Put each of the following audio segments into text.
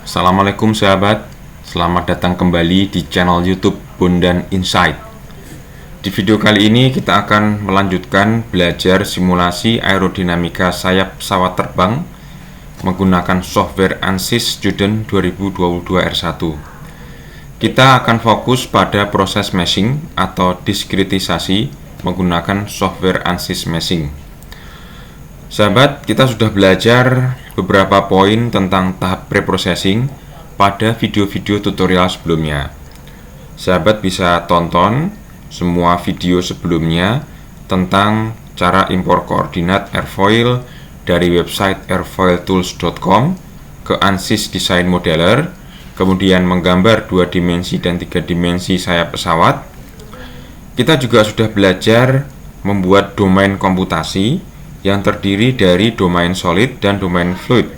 Assalamualaikum sahabat, selamat datang kembali di channel YouTube Bondan Insight. Di video kali ini kita akan melanjutkan belajar simulasi aerodinamika sayap pesawat terbang menggunakan software ANSYS Student 2022 R1. Kita akan fokus pada proses meshing atau diskritisasi menggunakan software ANSYS Meshing. Sahabat, kita sudah belajar beberapa poin tentang tahap preprocessing pada video-video tutorial sebelumnya. Sahabat bisa tonton semua video sebelumnya tentang cara impor koordinat airfoil dari website airfoiltools.com ke ANSYS Design Modeler, kemudian menggambar 2 dimensi dan 3 dimensi sayap pesawat. Kita juga sudah belajar membuat domain komputasi yang terdiri dari domain solid dan domain fluid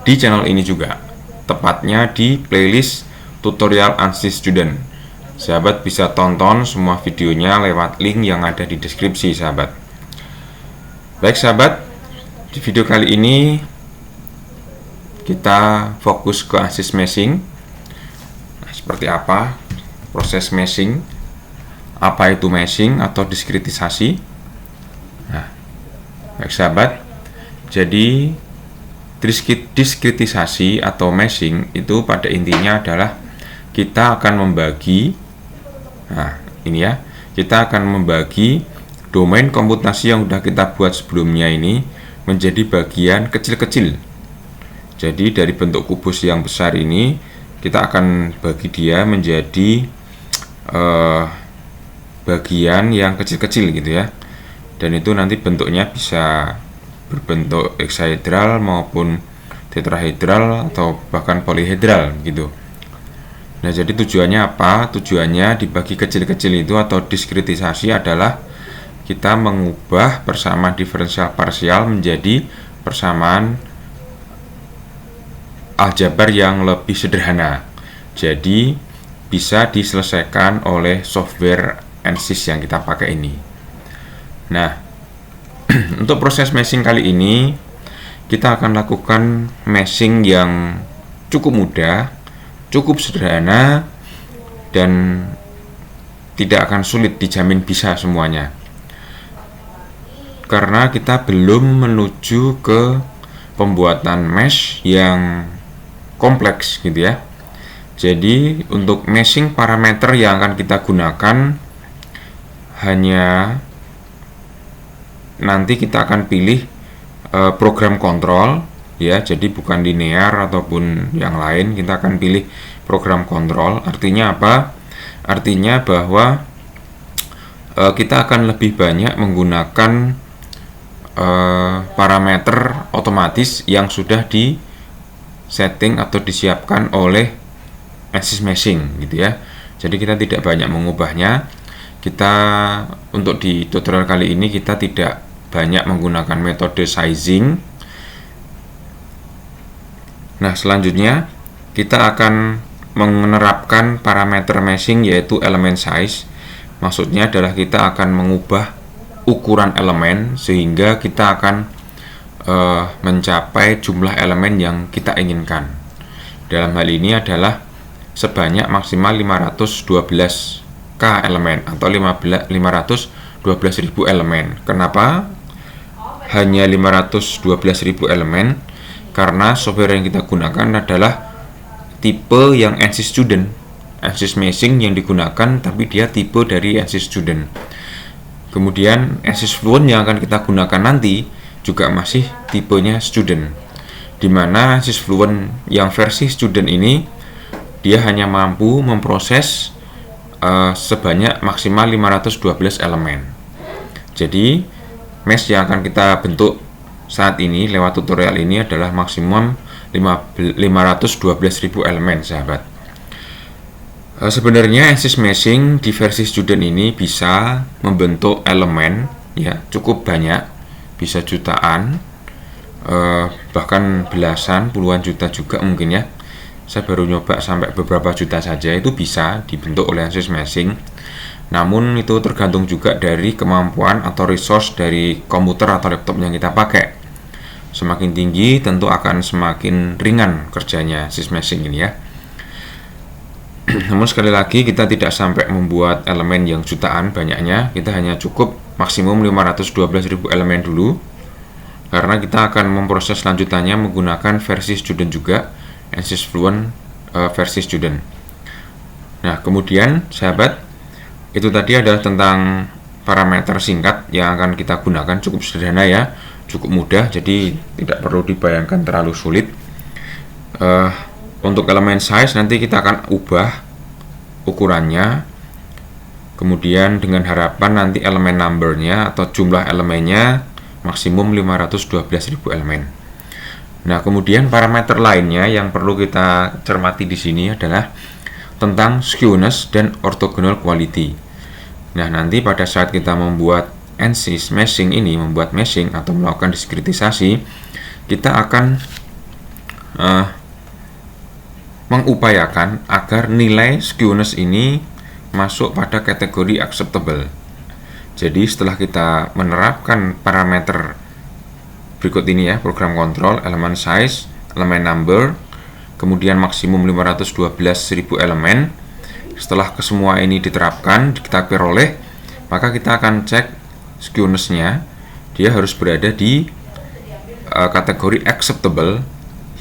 di channel ini juga, tepatnya di playlist tutorial ANSYS Student. Sahabat bisa tonton semua videonya lewat link yang ada di deskripsi, sahabat. Baik sahabat, di video kali ini kita fokus ke ANSYS Meshing. Nah, seperti apa proses meshing, apa itu meshing atau diskritisasi. Baik sahabat, jadi diskritisasi atau meshing itu pada intinya adalah kita akan membagi, kita akan membagi domain komputasi yang sudah kita buat sebelumnya ini menjadi bagian kecil-kecil. Jadi dari bentuk kubus yang besar ini kita akan bagi dia menjadi bagian yang kecil-kecil gitu ya. Dan itu nanti bentuknya bisa berbentuk hexahedral maupun tetrahedral atau bahkan polihedral gitu. Nah, jadi tujuannya apa? Tujuannya dibagi kecil-kecil itu atau diskritisasi adalah kita mengubah persamaan diferensial parsial menjadi persamaan aljabar yang lebih sederhana. Jadi bisa diselesaikan oleh software ANSYS yang kita pakai ini. Nah, untuk proses meshing kali ini kita akan lakukan meshing yang cukup mudah, cukup sederhana, dan tidak akan sulit, dijamin bisa semuanya. Karena kita belum menuju ke pembuatan mesh yang kompleks gitu ya. Jadi untuk meshing parameter yang akan kita gunakan hanya nanti kita akan pilih program kontrol ya, jadi bukan linear ataupun yang lain, kita akan pilih program kontrol. Artinya apa? Artinya bahwa kita akan lebih banyak menggunakan parameter otomatis yang sudah di setting atau disiapkan oleh ANSYS Meshing gitu ya. Jadi kita tidak banyak mengubahnya. Kita untuk di tutorial kali ini kita tidak banyak menggunakan metode sizing. Nah, selanjutnya kita akan menerapkan parameter meshing yaitu element size. Maksudnya adalah kita akan mengubah ukuran elemen sehingga kita akan mencapai jumlah elemen yang kita inginkan. Dalam hal ini adalah sebanyak maksimal 512K elemen atau 512.000 elemen. Kenapa hanya 512.000 elemen? Karena software yang kita gunakan adalah tipe yang ANSYS Student. ANSYS Meshing yang digunakan tapi dia tipe dari ANSYS Student. Kemudian ANSYS Fluent yang akan kita gunakan nanti juga masih tipenya Student, dimana ANSYS Fluent yang versi Student ini dia hanya mampu memproses sebanyak maksimal 512 elemen. Jadi mesh yang akan kita bentuk saat ini lewat tutorial ini adalah maksimum 512.000 elemen, sahabat. Sebenarnya ANSYS Meshing di versi Student ini bisa membentuk elemen ya cukup banyak, bisa jutaan, bahkan belasan, puluhan juta juga mungkin ya. Saya baru nyoba sampai beberapa juta saja, itu bisa dibentuk oleh ANSYS Meshing. Namun itu tergantung juga dari kemampuan atau resource dari komputer atau laptop yang kita pakai. Semakin tinggi tentu akan semakin ringan kerjanya si smashing ini ya. Namun sekali lagi kita tidak sampai membuat elemen yang jutaan banyaknya, kita hanya cukup maksimum 512.000 elemen dulu, karena kita akan memproses lanjutannya menggunakan versi student juga, ANSYS Fluent versi student. Nah kemudian sahabat, itu tadi adalah tentang parameter singkat yang akan kita gunakan, cukup sederhana ya, cukup mudah, jadi tidak perlu dibayangkan terlalu sulit. Untuk elemen size nanti kita akan ubah ukurannya, kemudian dengan harapan nanti elemen numbernya atau jumlah elemennya maksimum 512.000 elemen. Nah kemudian parameter lainnya yang perlu kita cermati di sini adalah tentang skewness dan orthogonal quality. Nah nanti pada saat kita membuat ANSYS meshing ini, membuat meshing atau melakukan diskritisasi, kita akan mengupayakan agar nilai skewness ini masuk pada kategori acceptable. Jadi setelah kita menerapkan parameter berikut ini ya, program kontrol, elemen size, elemen number, kemudian maksimum 512.000 elemen. Setelah kesemua ini diterapkan, kita peroleh, maka kita akan cek skewness-nya, dia harus berada di kategori acceptable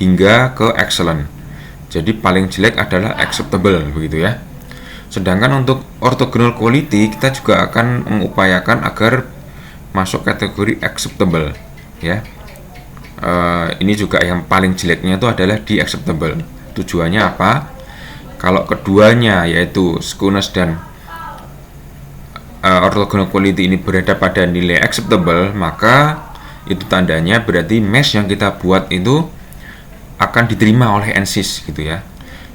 hingga ke excellent. Jadi paling jelek adalah acceptable begitu ya. Sedangkan untuk orthogonal quality kita juga akan mengupayakan agar masuk kategori acceptable ya. Ini juga yang paling jeleknya itu adalah di acceptable. Tujuannya apa? Kalau keduanya yaitu skewness dan orthogonal quality ini berada pada nilai acceptable, maka itu tandanya berarti mesh yang kita buat itu akan diterima oleh ANSYS gitu ya.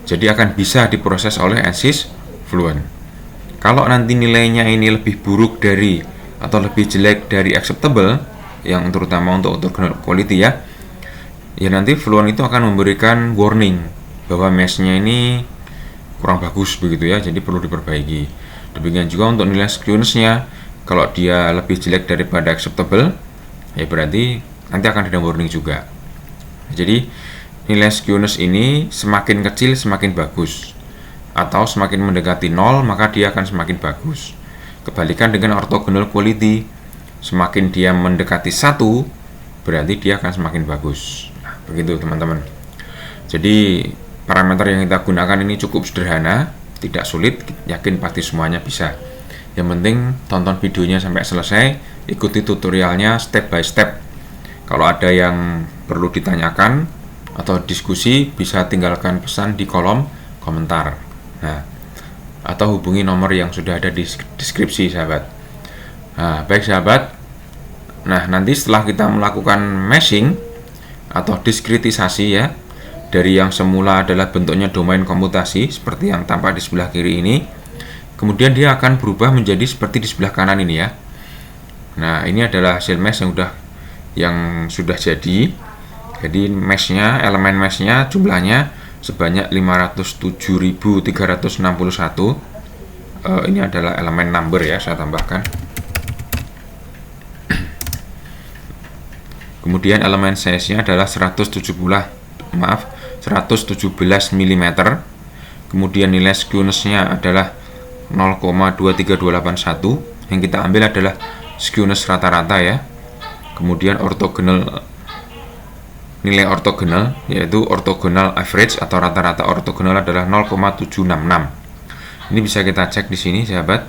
Jadi akan bisa diproses oleh ANSYS Fluent. Kalau nanti nilainya ini lebih buruk dari atau lebih jelek dari acceptable, yang terutama untuk orthogonal quality ya, ya nanti Fluent itu akan memberikan warning bahwa meshnya ini kurang bagus begitu ya, jadi perlu diperbaiki. Demikian juga untuk nilai skewness-nya, kalau dia lebih jelek daripada acceptable, ya berarti nanti akan ada warning juga. Jadi nilai skewness ini semakin kecil semakin bagus, atau semakin mendekati 0 maka dia akan semakin bagus. Kebalikan dengan orthogonal quality, semakin dia mendekati 1 berarti dia akan semakin bagus. Nah, begitu teman-teman. Jadi parameter yang kita gunakan ini cukup sederhana, tidak sulit, yakin pasti semuanya bisa. Yang penting tonton videonya sampai selesai, ikuti tutorialnya step by step. Kalau ada yang perlu ditanyakan atau diskusi, bisa tinggalkan pesan di kolom komentar. Nah, atau hubungi nomor yang sudah ada di deskripsi sahabat. Nah, baik sahabat. Nah, nanti setelah kita melakukan meshing atau diskritisasi ya, dari yang semula adalah bentuknya domain komputasi seperti yang tampak di sebelah kiri ini, kemudian dia akan berubah menjadi seperti di sebelah kanan ini ya. Nah, ini adalah hasil mesh yang sudah jadi. Jadi meshnya, elemen meshnya jumlahnya sebanyak 507.361. Ini adalah elemen number ya, saya tambahkan. Kemudian elemen size-nya adalah 117 mm. Kemudian nilai skewness-nya adalah 0,23281. Yang kita ambil adalah skewness rata-rata ya. Kemudian nilai ortogonal yaitu orthogonal average atau rata-rata ortogonal adalah 0,766. Ini bisa kita cek di sini sahabat.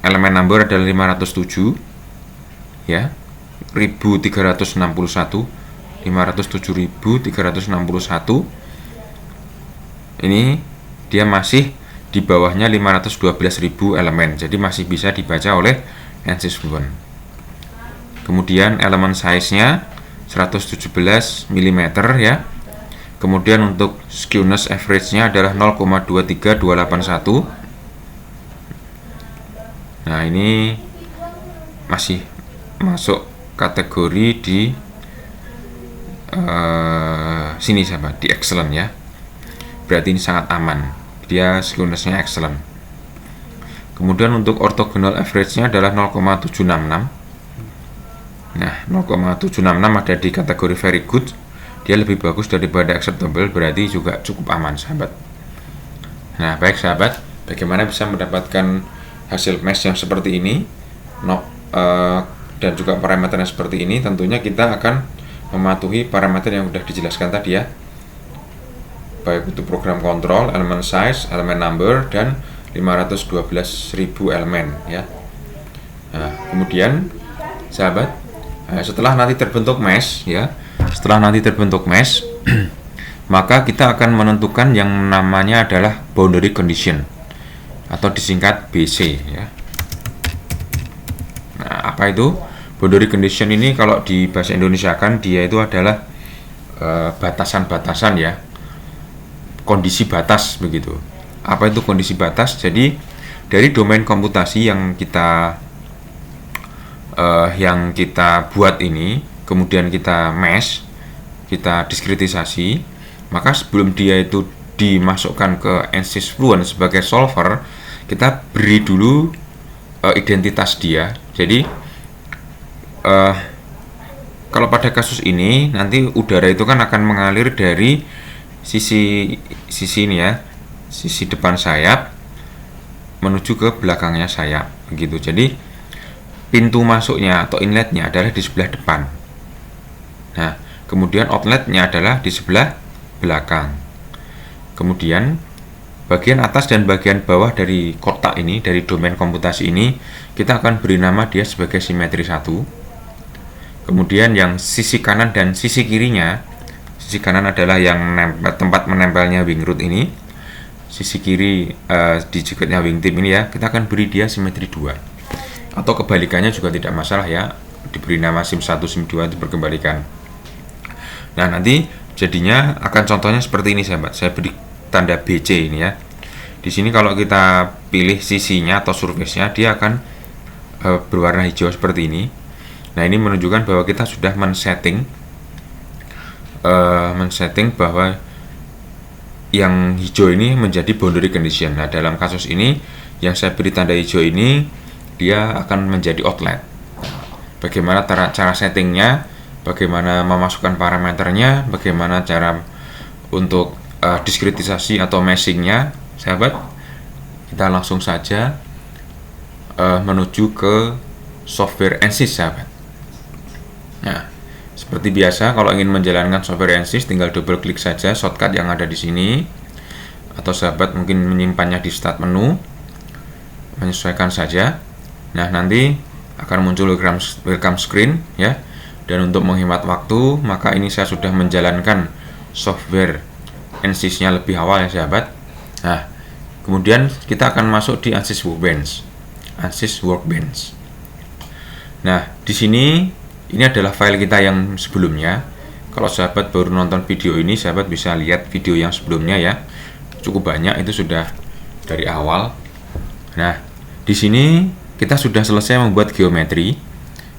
Elemen number adalah 507 ya, 1361, 507.361. Ini dia masih di bawahnya 512.000 elemen, jadi masih bisa dibaca oleh ANSYS Fluent. Kemudian elemen size-nya 117 mm ya. Kemudian untuk skewness average-nya adalah 0,23281. Nah, ini masih masuk kategori di sini sahabat, di excellent ya. Berarti ini sangat aman. Dia skewness-nya excellent. Kemudian untuk orthogonal average-nya adalah 0,766. Nah, 0,766 ada di kategori very good. Dia lebih bagus daripada acceptable, berarti juga cukup aman, sahabat. Nah, baik sahabat, bagaimana bisa mendapatkan hasil mesh yang seperti ini dan juga parameternya seperti ini? Tentunya kita akan mematuhi parameter yang sudah dijelaskan tadi ya, baik itu program kontrol, elemen size, elemen number, dan 512.000 elemen ya. Nah, kemudian sahabat, setelah nanti terbentuk mesh ya, maka kita akan menentukan yang namanya adalah boundary condition atau disingkat BC ya. Nah, apa itu boundary condition ini? Kalau di bahasa Indonesia kan dia itu adalah batasan-batasan ya, kondisi batas begitu. Apa itu kondisi batas? Jadi dari domain komputasi yang kita buat ini, kemudian kita mesh, kita diskretisasi, maka sebelum dia itu dimasukkan ke ANSYS Fluent sebagai solver, kita beri dulu identitas dia. Jadi kalau pada kasus ini nanti udara itu kan akan mengalir dari sisi ini ya, sisi depan sayap menuju ke belakangnya sayap begitu. Jadi pintu masuknya atau inletnya adalah di sebelah depan. Nah, kemudian outletnya adalah di sebelah belakang. Kemudian bagian atas dan bagian bawah dari kotak ini, dari domain komputasi ini, kita akan beri nama dia sebagai simetri 1. Kemudian yang sisi kanan dan sisi kirinya, sisi kanan adalah yang tempat menempelnya wing root ini, sisi kiri di jikutnya wingtip ini ya, kita akan beri dia simetri 2. Atau kebalikannya juga tidak masalah ya, diberi nama sim 1, sim 2 itu berkebalikan. Nah, nanti jadinya akan contohnya seperti ini sahabat. Saya beri tanda BC ini ya. Di sini kalau kita pilih sisinya atau surface-nya, dia akan berwarna hijau seperti ini. Nah, ini menunjukkan bahwa kita sudah men-setting bahwa yang hijau ini menjadi boundary condition. Nah, dalam kasus ini yang saya beri tanda hijau ini, dia akan menjadi outlet. Bagaimana cara settingnya, bagaimana memasukkan parameternya, bagaimana cara untuk diskretisasi atau meshingnya, sahabat, kita langsung saja menuju ke software ANSYS, sahabat. Nah, seperti biasa, kalau ingin menjalankan software ANSYS, tinggal double klik saja shortcut yang ada di sini, atau sahabat mungkin menyimpannya di start menu, menyesuaikan saja. Nah, nanti akan muncul welcome screen ya. Dan untuk menghemat waktu, maka ini saya sudah menjalankan software ANSYS-nya lebih awal ya sahabat. Nah, kemudian kita akan masuk di ANSYS Workbench. Nah, di sini ini adalah file kita yang sebelumnya. Kalau sahabat baru nonton video ini, sahabat bisa lihat video yang sebelumnya ya. Cukup banyak, itu sudah dari awal. Nah, di sini kita sudah selesai membuat geometri.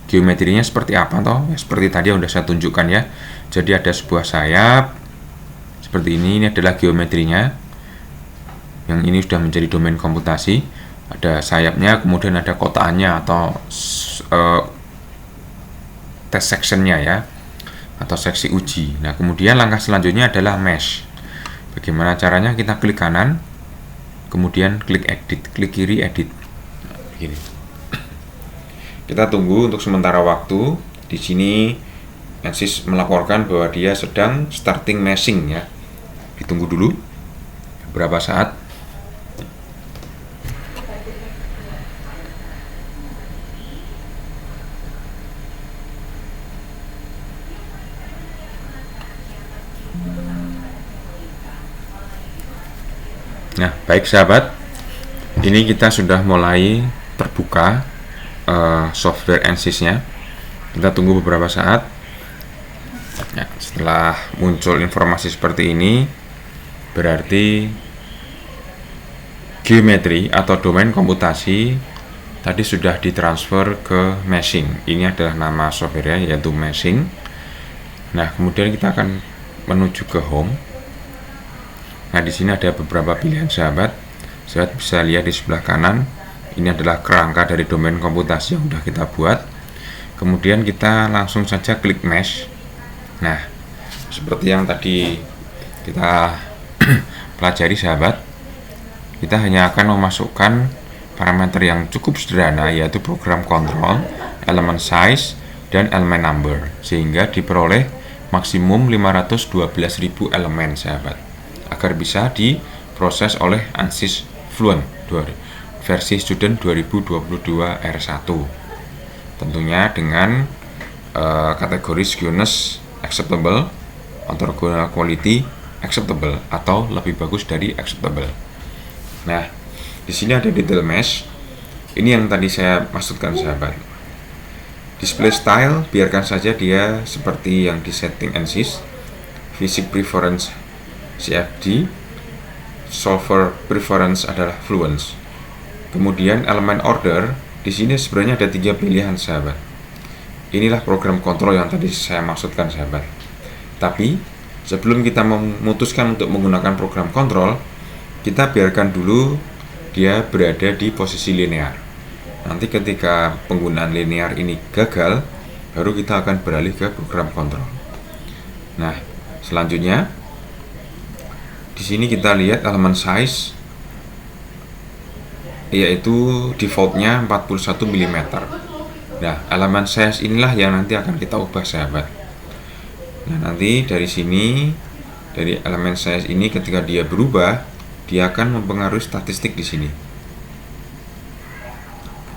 Geometrinya seperti apa toh? Ya, seperti tadi yang sudah saya tunjukkan ya. Jadi ada sebuah sayap seperti ini adalah geometrinya. Yang ini sudah menjadi domain komputasi. Ada sayapnya, kemudian ada kotaannya atau test sectionnya ya, atau seksi uji. Nah, kemudian langkah selanjutnya adalah mesh. Bagaimana caranya? Kita klik kanan, kemudian klik edit, klik kiri edit. Begini. Kita tunggu untuk sementara waktu. Di sini ANSYS melaporkan bahwa dia sedang starting meshing ya. Ditunggu dulu beberapa saat. Nah, baik sahabat, ini kita sudah mulai terbuka software ANSYS-nya. Kita tunggu beberapa saat. Ya, setelah muncul informasi seperti ini, berarti geometri atau domain komputasi tadi sudah ditransfer ke meshing. Ini adalah nama software-nya, yaitu meshing. Nah, kemudian kita akan menuju ke home. Nah, di sini ada beberapa pilihan sahabat. Sahabat bisa lihat di sebelah kanan. Ini adalah kerangka dari domain komputasi yang sudah kita buat. Kemudian kita langsung saja klik mesh. Nah, seperti yang tadi kita pelajari sahabat, kita hanya akan memasukkan parameter yang cukup sederhana, yaitu program control, element size, dan elemen number, sehingga diperoleh maksimum 512.000 elemen sahabat, agar bisa diproses oleh ANSYS Fluent versi Student 2022 R1, tentunya dengan kategori skewness acceptable, orthogonal quality acceptable, atau lebih bagus dari acceptable. Nah, di sini ada detail mesh. Ini yang tadi saya maksudkan sahabat. Display style biarkan saja dia seperti yang di setting ANSYS. Physics preference CFD, solver preference adalah Fluence. Kemudian elemen order, di sini sebenarnya ada 3 pilihan sahabat. Inilah program kontrol yang tadi saya maksudkan sahabat. Tapi sebelum kita memutuskan untuk menggunakan program kontrol, kita biarkan dulu dia berada di posisi linear. Nanti ketika penggunaan linear ini gagal, baru kita akan beralih ke program kontrol. Nah, selanjutnya di sini kita lihat elemen size, yaitu defaultnya 41 mm. Nah, elemen size inilah yang nanti akan kita ubah sahabat. Nah, nanti dari sini, dari elemen size ini ketika dia berubah, dia akan mempengaruhi statistik di sini.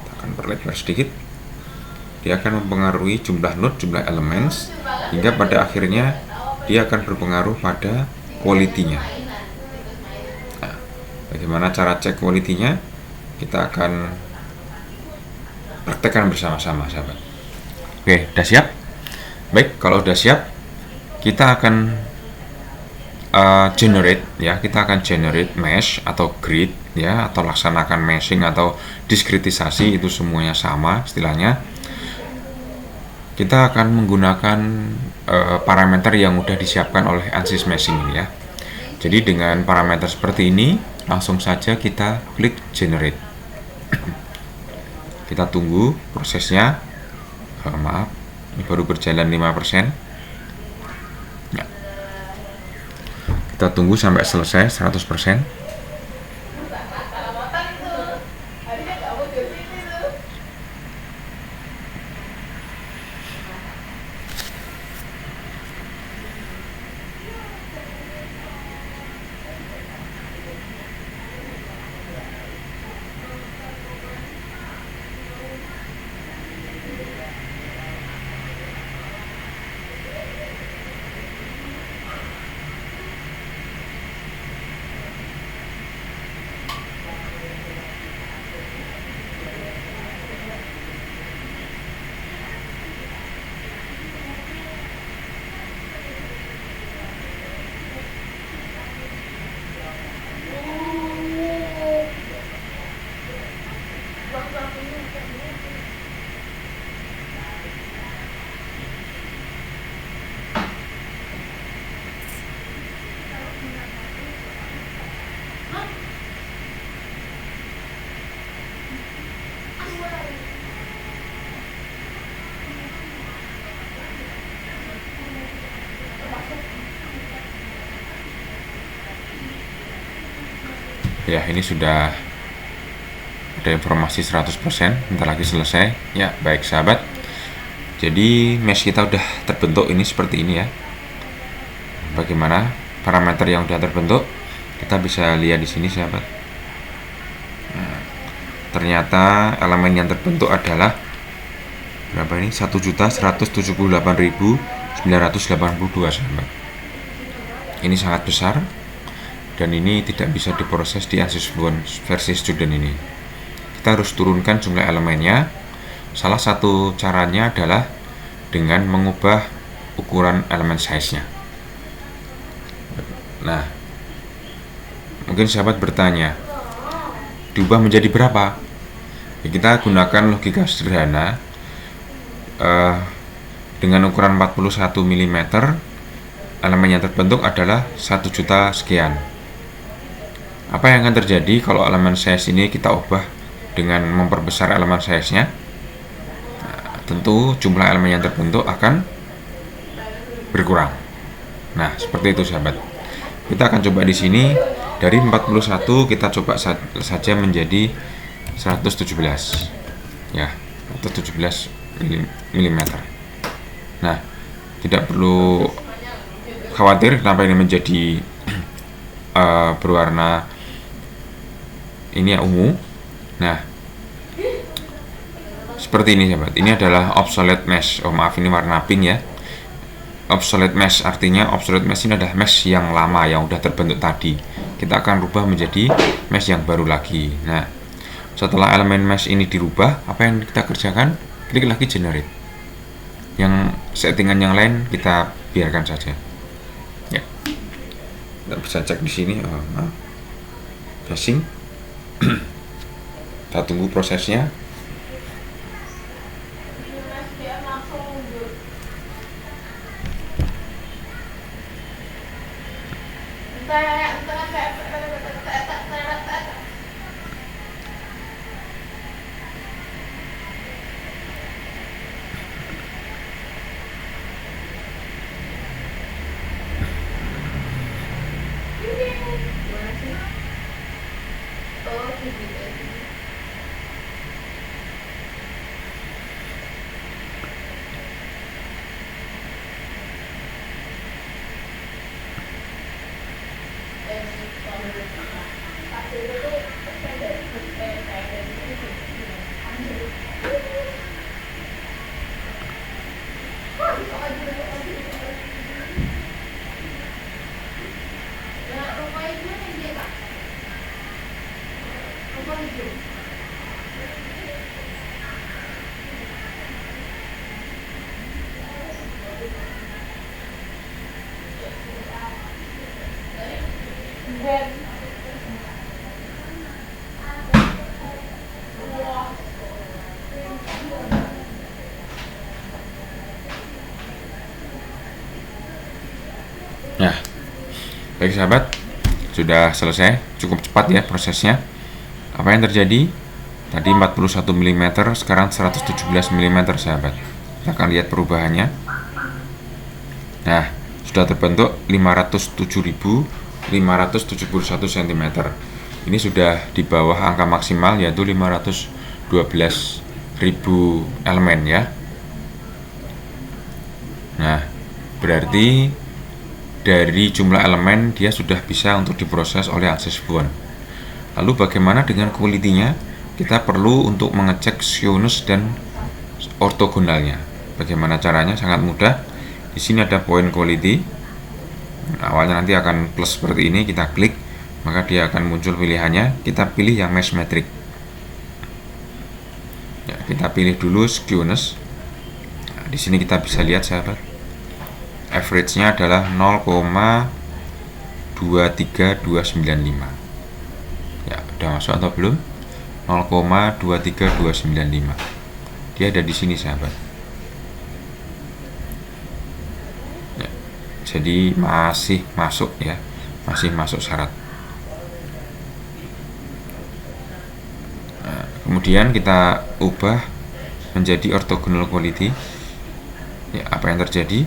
Kita akan perlebar sedikit. Dia akan mempengaruhi jumlah node, jumlah elements, hingga pada akhirnya dia akan berpengaruh pada quality-nya. Nah, bagaimana cara cek quality-nya? Kita akan praktekkan bersama-sama sahabat. Oke, udah siap? Baik, kalau udah siap, kita akan generate ya, kita akan generate mesh atau grid ya, atau laksanakan meshing atau diskritisasi, itu semuanya sama istilahnya. Kita akan menggunakan parameter yang udah disiapkan oleh ANSYS meshing ini ya. Jadi dengan parameter seperti ini, langsung saja kita klik generate. Kita tunggu prosesnya. Maaf, ini baru berjalan 5%. Ya. Kita tunggu sampai selesai 100%. Ya, ini sudah ada informasi 100%, bentar lagi selesai. Ya, baik sahabat. Jadi mesh kita udah terbentuk ini seperti ini ya. Bagaimana parameter yang udah terbentuk? Kita bisa lihat di sini sahabat. Nah, ternyata elemen yang terbentuk adalah berapa ini? 1.178.982 sahabat. Ini sangat besar. Dan ini tidak bisa diproses di ANSYS Fluent versi Student ini. Kita harus turunkan jumlah elemennya. Salah satu caranya adalah dengan mengubah ukuran elemen size-nya. Nah, mungkin sahabat bertanya, diubah menjadi berapa? Ya, kita gunakan logika sederhana. Dengan ukuran 41 mm, elemen yang terbentuk adalah 1 juta sekian. Apa yang akan terjadi kalau elemen size ini kita ubah dengan memperbesar elemen size-nya? Nah, tentu jumlah elemen yang terbentuk akan berkurang. Nah, seperti itu sahabat. Kita akan coba di sini dari 41 kita coba saja menjadi 117. Ya, 117 mm. Nah, tidak perlu khawatir kenapa ini menjadi berwarna ini ya, ungu. Nah, seperti ini sahabat. Ini adalah obsolete mesh. Oh maaf, ini warna pink ya. Obsolete mesh artinya obsolete mesh ini adalah mesh yang lama yang udah terbentuk tadi. Kita akan rubah menjadi mesh yang baru lagi. Nah, setelah elemen mesh ini dirubah, apa yang kita kerjakan? Klik lagi generate. Yang settingan yang lain kita biarkan saja. Ya. Kita bisa cek di sini. Passing. Kita tunggu prosesnya. Nah, baik sahabat, sudah selesai, cukup cepat ya prosesnya. Apa yang terjadi? Tadi 41 mm, sekarang 117 mm sahabat. Kita akan lihat perubahannya. Nah, sudah terbentuk 507.571 cm. Ini sudah di bawah angka maksimal, yaitu 512.000 elemen ya. Nah, berarti dari jumlah elemen dia sudah bisa untuk diproses oleh ANSYS Fluent. Lalu bagaimana dengan quality-nya? Kita perlu untuk mengecek skewness dan ortogonalnya. Bagaimana caranya? Sangat mudah. Di sini ada point quality. Awalnya nanti akan plus seperti ini, kita klik, maka dia akan muncul pilihannya. Kita pilih yang mesh metric. Ya, kita pilih dulu skewness. Nah, di sini kita bisa lihat sahabat, average-nya adalah 0,23295. Ya, udah masuk atau belum? 0,23295. Dia ada di sini sahabat. Ya, jadi masih masuk ya, masih masuk syarat. Nah, kemudian kita ubah menjadi orthogonal quality. Ya, apa yang terjadi?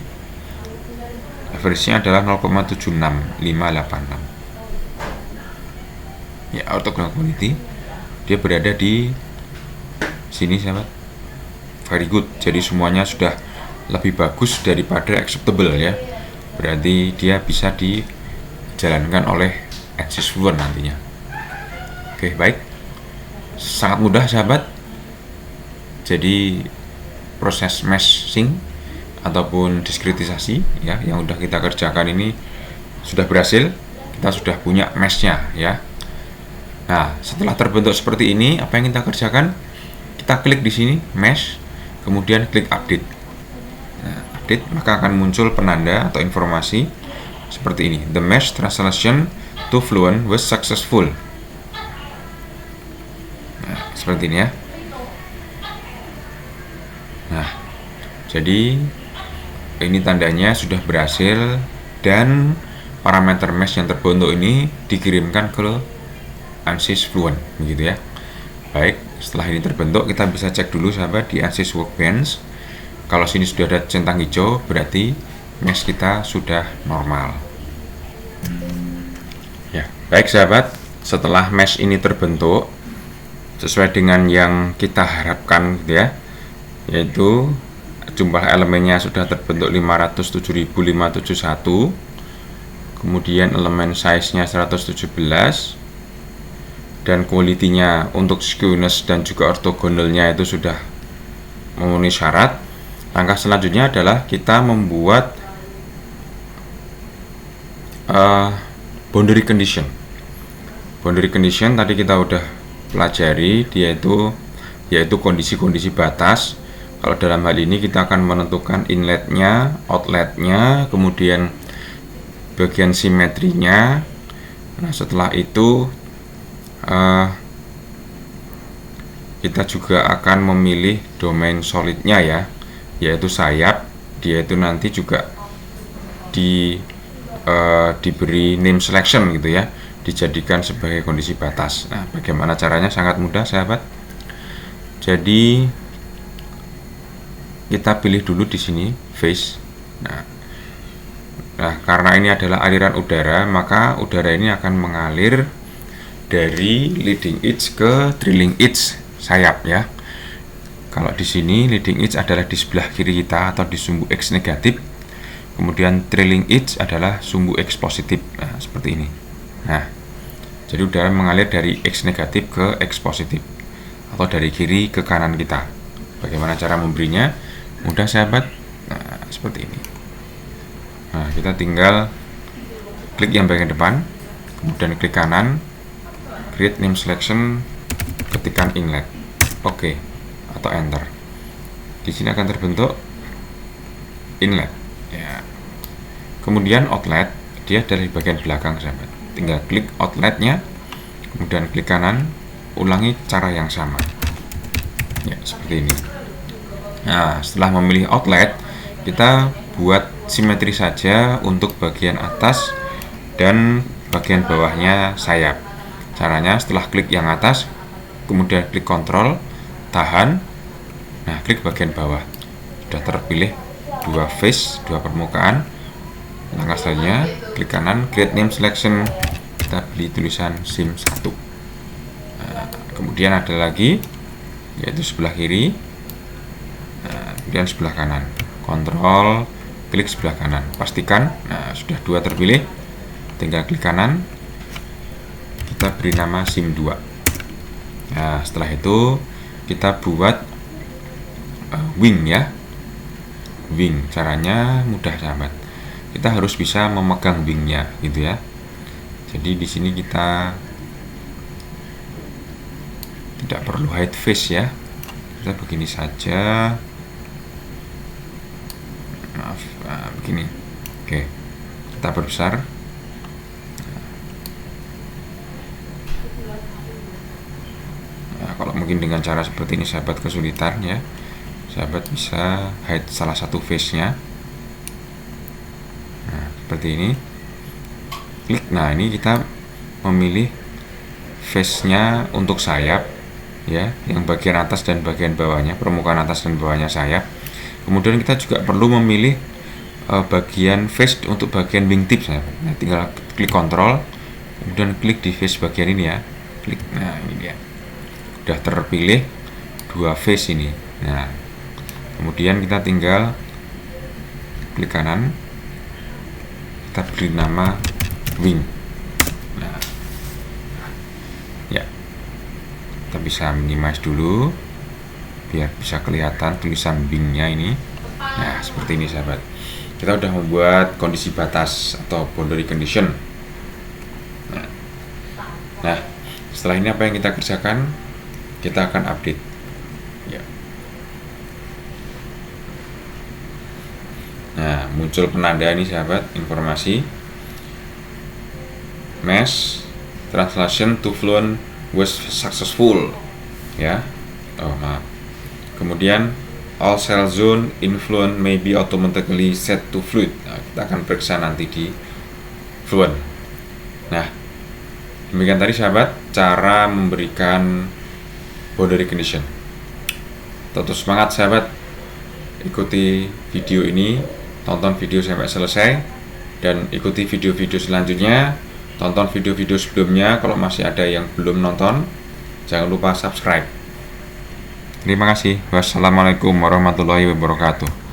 Average-nya adalah 0,76586. Ya, orthogonal quality dia berada di sini sahabat. Very good. Jadi semuanya sudah lebih bagus daripada acceptable ya. Berarti dia bisa dijalankan oleh ANSYS Fluent nantinya. Oke, baik. Sangat mudah sahabat. Jadi proses meshing ataupun diskretisasi ya yang udah kita kerjakan ini sudah berhasil. Kita sudah punya meshnya ya. Nah, setelah terbentuk seperti ini, apa yang kita kerjakan? Kita klik di sini mesh, kemudian klik update. Nah, update, maka akan muncul penanda atau informasi seperti ini. The mesh translation to Fluent was successful. Nah, seperti ini ya. Nah, jadi ini tandanya sudah berhasil dan parameter mesh yang terbentuk ini dikirimkan ke ANSYS Fluent begitu ya. Baik, setelah ini terbentuk kita bisa cek dulu sahabat di ANSYS Workbench. Kalau sini sudah ada centang hijau, berarti mesh kita sudah normal. Ya, baik sahabat, setelah mesh ini terbentuk sesuai dengan yang kita harapkan gitu ya, yaitu jumlah elemennya sudah terbentuk 507.571, kemudian elemen size-nya 117, dan quality-nya untuk skewness dan juga ortogonalnya itu sudah memenuhi syarat. Langkah selanjutnya adalah kita membuat boundary condition. Boundary condition tadi kita udah pelajari, yaitu kondisi-kondisi batas. Kalau dalam hal ini kita akan menentukan inletnya, outletnya, kemudian bagian simetrinya. Nah, setelah itu kita juga akan memilih domain solidnya ya, yaitu sayap. Dia itu nanti juga diberi name selection gitu ya, dijadikan sebagai kondisi batas. Nah, bagaimana caranya? Sangat mudah sahabat. Jadi kita pilih dulu di sini face. Nah, karena ini adalah aliran udara, maka udara ini akan mengalir dari leading edge ke trailing edge sayap ya. Kalau di sini leading edge adalah di sebelah kiri kita atau di sumbu X negatif, kemudian trailing edge adalah sumbu X positif. Nah, seperti ini. Nah, jadi udara mengalir dari X negatif ke X positif atau dari kiri ke kanan kita. Bagaimana cara memberinya? Mudah sahabat. Nah, seperti ini. Nah, kita tinggal klik yang bagian depan, kemudian klik kanan, create name selection, ketikkan inlet, oke, atau enter. Di sini akan terbentuk inlet ya. Kemudian outlet, dia dari bagian belakang sahabat. Tinggal klik outletnya, kemudian klik kanan, ulangi cara yang sama ya, seperti ini. Nah, setelah memilih outlet, kita buat simetri saja untuk bagian atas dan bagian bawahnya sayap. Caranya setelah klik yang atas, kemudian klik kontrol, tahan, nah klik bagian bawah, sudah terpilih dua face, dua permukaan. Langkah selanjutnya klik kanan, create name selection, kita beli tulisan sim1. Nah, kemudian ada lagi yaitu sebelah kiri, nah, kemudian sebelah kanan, kontrol, klik sebelah kanan, pastikan. Nah, sudah dua terpilih, tinggal klik kanan, kita beri nama sim2. Nah, setelah itu kita buat wing ya. Wing, caranya mudah sahabat. Kita harus bisa memegang wingnya gitu ya. Jadi di sini kita tidak perlu hide face ya. Kita begini saja. Maaf, begini. Oke, kita perbesar. Nah, kalau mungkin dengan cara seperti ini sahabat kesulitan ya, sahabat bisa hide salah satu face-nya. Nah, seperti ini. Klik. Nah, ini kita memilih face-nya untuk sayap ya, yang bagian atas dan bagian bawahnya, permukaan atas dan bawahnya sayap. Kemudian kita juga perlu memilih bagian face untuk bagian wingtip sahabat. Nah, tinggal klik kontrol, kemudian klik di face bagian ini ya. Klik. Nah, ini dia. Sudah terpilih dua face ini. Nah, kemudian kita tinggal klik kanan, kita beri nama wing. Nah, ya, kita bisa minimize dulu biar bisa kelihatan tulisan wingnya ini. Nah, seperti ini sahabat. Kita udah membuat kondisi batas atau boundary condition. Nah, setelah ini apa yang kita kerjakan? Kita akan update ya. Nah, muncul penanda ini sahabat, informasi mesh translation to fluent was successful ya. Oh maaf. Kemudian all cell zone in fluent may be automatically set to fluid. Nah, kita akan periksa nanti di fluent. Nah, demikian tadi sahabat cara memberikan boundary condition. Tetap semangat sahabat. ikuti video ini, tonton video sampai selesai, dan ikuti video-video selanjutnya. Tonton video-video sebelumnya. Kalau masih ada yang belum nonton, jangan lupa subscribe. Terima kasih. Wassalamualaikum warahmatullahi wabarakatuh.